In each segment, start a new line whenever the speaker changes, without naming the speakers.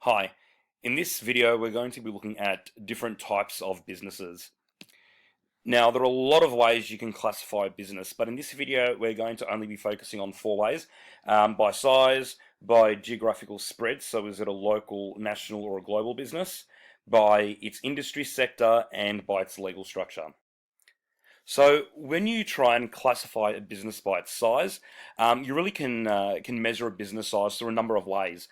Hi, in this video we're going to be looking at different types of businesses. Now there are a lot of ways you can classify a business, but in this video we're going to only be focusing on four ways: by size, by geographical spread, so is it a local, national or a global business, by its industry sector, and by its legal structure. So when you try and classify a business by its size, you really can measure a business size through a number of ways.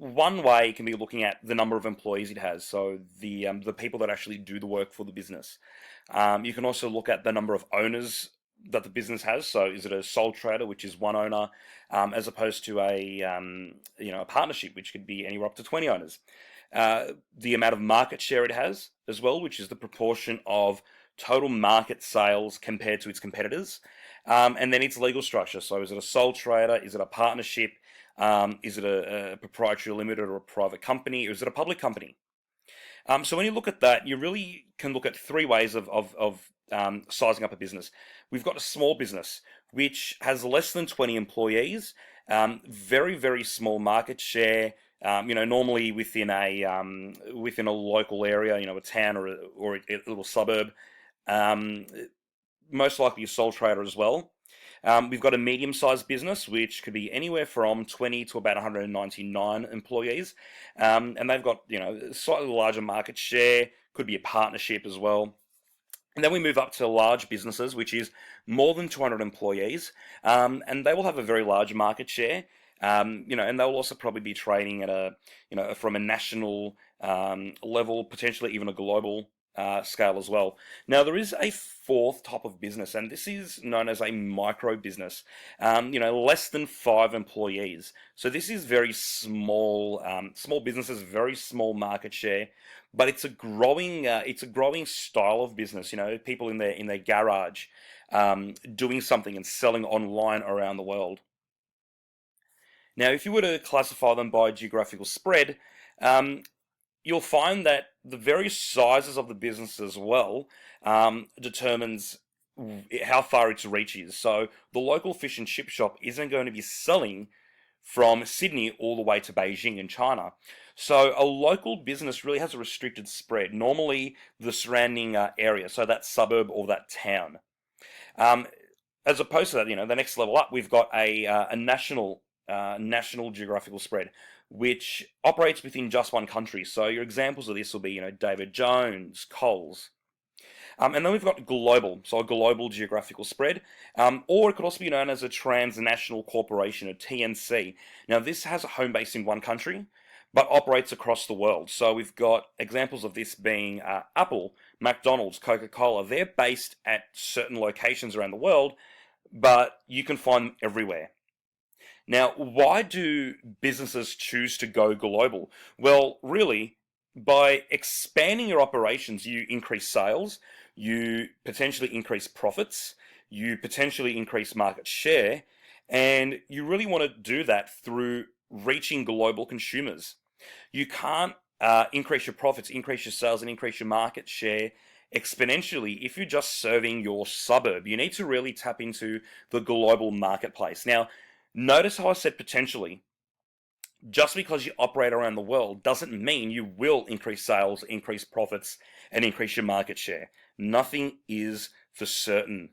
One way can be looking at the number of employees it has, so the people that actually do the work for the business. You can also look at the number of owners that the business has. So is it a sole trader, which is one owner, as opposed to a partnership, which could be anywhere up to 20 owners. The amount of market share it has as well, which is the proportion of total market sales compared to its competitors, and then its legal structure. So is it a sole trader? Is it a partnership? Is it a proprietary limited or a private company? Or is it a public company? So when you look at that, you really can look at three ways of sizing up a business. We've got a small business, which has less than 20 employees, very, very small market share, normally within a local area, a town or a little suburb. Um, Most likely a sole trader as well. We've got a medium-sized business, which could be anywhere from 20 to about 199 employees, and they've got slightly larger market share. Could be a partnership as well. And then we move up to large businesses, which is more than 200 employees, and they will have a very large market share. And they'll also probably be trading at from a national level, potentially even a global scale as well. Now, there is a fourth type of business, and this is known as a micro business. Less than 5 employees. So this is very small, small businesses, very small market share, but it's a growing style of business. People in their garage, doing something and selling online around the world. Now, if you were to classify them by geographical spread, um, you'll find that the various sizes of the business as well determines how far its reach is. So the local fish and chip shop isn't going to be selling from Sydney all the way to Beijing in China. So a local business really has a restricted spread, normally the surrounding area, so that suburb or that town. Um, as opposed to that, the next level up, we've got a national geographical spread, which operates within just one country. So your examples of this will be, David Jones, Coles. And then we've got global, so a global geographical spread, or it could also be known as a transnational corporation, a TNC. Now, this has a home base in one country, but operates across the world. So we've got examples of this being Apple, McDonald's, Coca-Cola. They're based at certain locations around the world, but you can find them everywhere. Now, why do businesses choose to go global? Well, really, by expanding your operations, you increase sales, you potentially increase profits, you potentially increase market share, and you really want to do that through reaching global consumers. You can't increase your profits, increase your sales, and increase your market share exponentially if you're just serving your suburb. You need to really tap into the global marketplace. Now, notice how I said potentially. Just because you operate around the world doesn't mean you will increase sales, increase profits, and increase your market share. Nothing is for certain.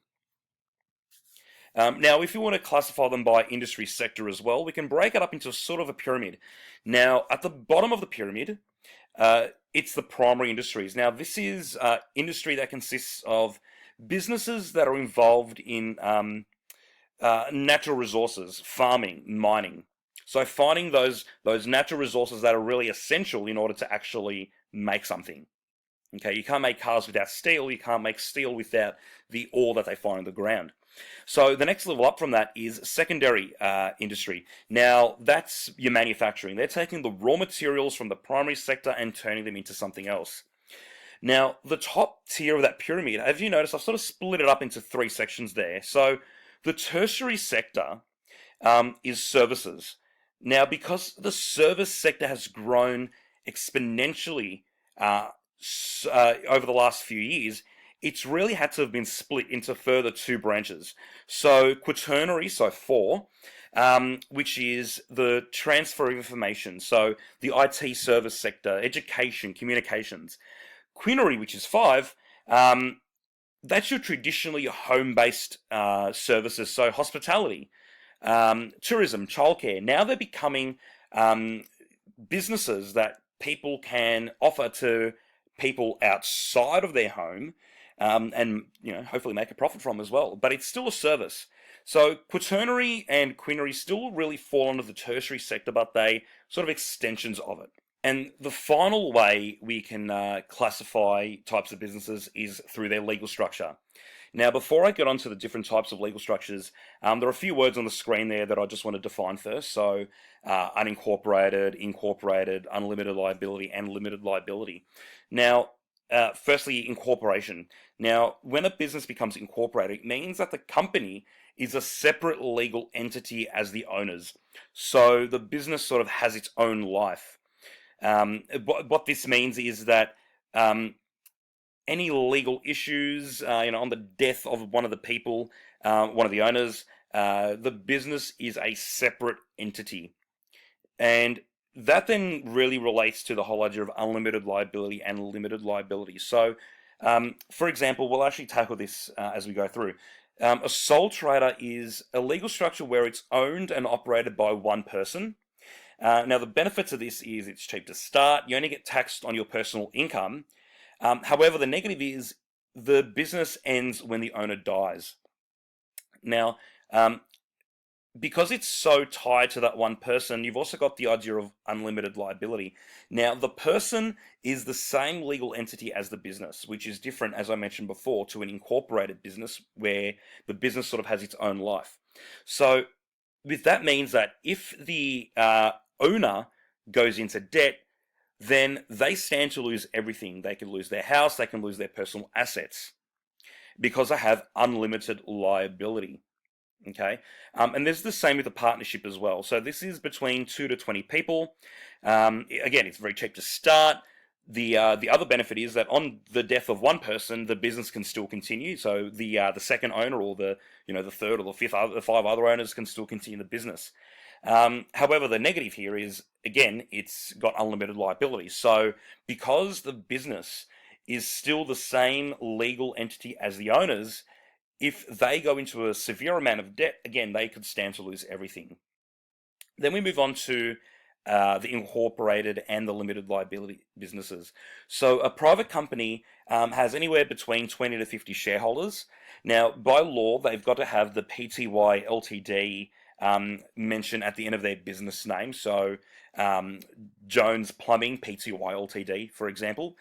Now, if you want to classify them by industry sector as well, we can break it up into sort of a pyramid. Now, at the bottom of the pyramid, it's the primary industries. Now, this is industry that consists of businesses that are involved in natural resources, farming, mining. So finding those natural resources that are really essential in order to actually make something. Okay, you can't make cars without steel. You can't make steel without the ore that they find in the ground. So the next level up from that is secondary industry. Now, that's your manufacturing. They're taking the raw materials from the primary sector and turning them into something else. Now, the top tier of that pyramid, as you notice, I've sort of split it up into three sections there. So the tertiary sector is services. Now, because the service sector has grown exponentially over the last few years, it's really had to have been split into further two branches. So quaternary, so four, which is the transfer of information. So the IT service sector, education, communications. Quinary, which is 5, that's your traditionally home-based services. So hospitality, tourism, childcare. Now they're becoming businesses that people can offer to people outside of their home, and hopefully make a profit from as well. But it's still a service. So quaternary and quinary still really fall under the tertiary sector, but they sort of extensions of it. And the final way we can classify types of businesses is through their legal structure. Now, before I get onto the different types of legal structures, there are a few words on the screen there that I just want to define first. So, unincorporated, incorporated, unlimited liability, and limited liability. Now, firstly, incorporation. Now, when a business becomes incorporated, it means that the company is a separate legal entity as the owners. So the business sort of has its own life. What this means is that any legal issues, on the death of one of the people, one of the owners, the business is a separate entity. And that then really relates to the whole idea of unlimited liability and limited liability. So, for example, we'll actually tackle this as we go through. A sole trader is a legal structure where it's owned and operated by one person. Now, the benefits of this is it's cheap to start. You only get taxed on your personal income. However, the negative is the business ends when the owner dies. Now, because it's so tied to that one person, you've also got the idea of unlimited liability. Now, the person is the same legal entity as the business, which is different, as I mentioned before, to an incorporated business where the business sort of has its own life. So, that means that if the owner goes into debt, then they stand to lose everything. They can lose their house, they can lose their personal assets because they have unlimited liability. Okay, and there's the same with the partnership as well. So this is between 2 to 20 people. Again, it's very cheap to start. The other benefit is that on the death of one person, the business can still continue. So the second owner, or the third or the fifth, the 5 other owners can still continue the business. However, the negative here is, again, it's got unlimited liability. So because the business is still the same legal entity as the owners, if they go into a severe amount of debt, again, they could stand to lose everything. Then we move on to the incorporated and the limited liability businesses. So a private company has anywhere between 20 to 50 shareholders. Now, by law, they've got to have the PTY Ltd mentioned at the end of their business name. So Jones Plumbing PTY Ltd, for example.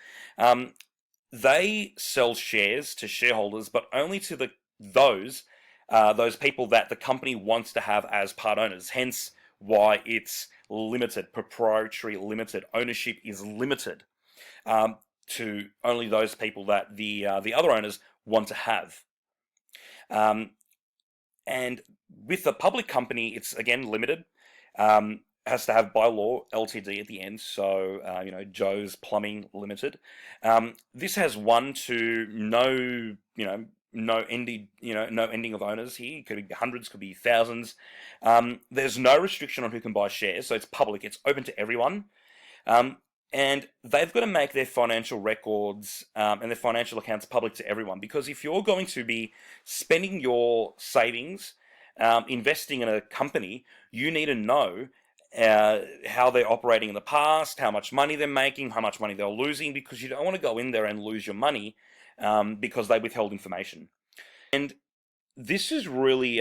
They sell shares to shareholders, but only to those people that the company wants to have as part owners. Hence why it's limited, proprietary limited. Ownership is limited to only those people that the other owners want to have. And with a public company, it's again limited. Has to have by law Ltd at the end, so Joe's Plumbing Limited. This has 1 to no ending of owners here. It could be hundreds, could be thousands. There's no restriction on who can buy shares, so it's public. It's open to everyone. And they've got to make their financial records and their financial accounts public to everyone. Because if you're going to be spending your savings, investing in a company, you need to know how they're operating in the past, how much money they're making, how much money they're losing, because you don't want to go in there and lose your money because they withheld information. And this is really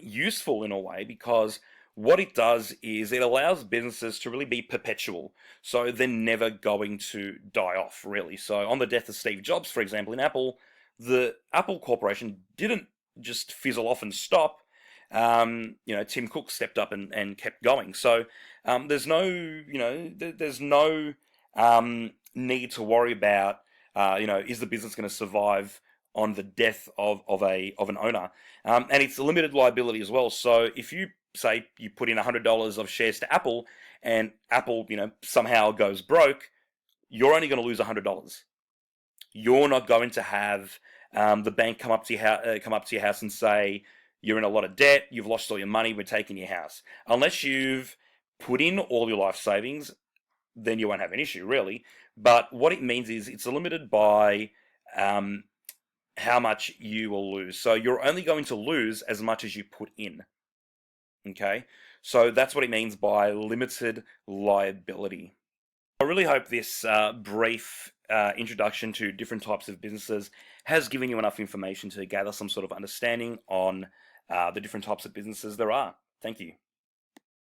useful in a way, because what it does is it allows businesses to really be perpetual. So they're never going to die off, really. So on the death of Steve Jobs, for example, in Apple, the Apple Corporation didn't just fizzle off and stop. Tim Cook stepped up and kept going. So there's no need to worry about is the business going to survive on the death of an owner, and it's a limited liability as well. So if you say you put in $100 of shares to Apple, and Apple somehow goes broke, you're only going to lose $100. You're not going to have the bank come up to your house and say, you're in a lot of debt, you've lost all your money, we're taking your house. Unless you've put in all your life savings, then you won't have an issue, really. But what it means is it's limited by um, how much you will lose. So you're only going to lose as much as you put in. Okay, so that's what it means by limited liability. I really hope this brief introduction to different types of businesses has given you enough information to gather some sort of understanding on the different types of businesses there are. Thank you.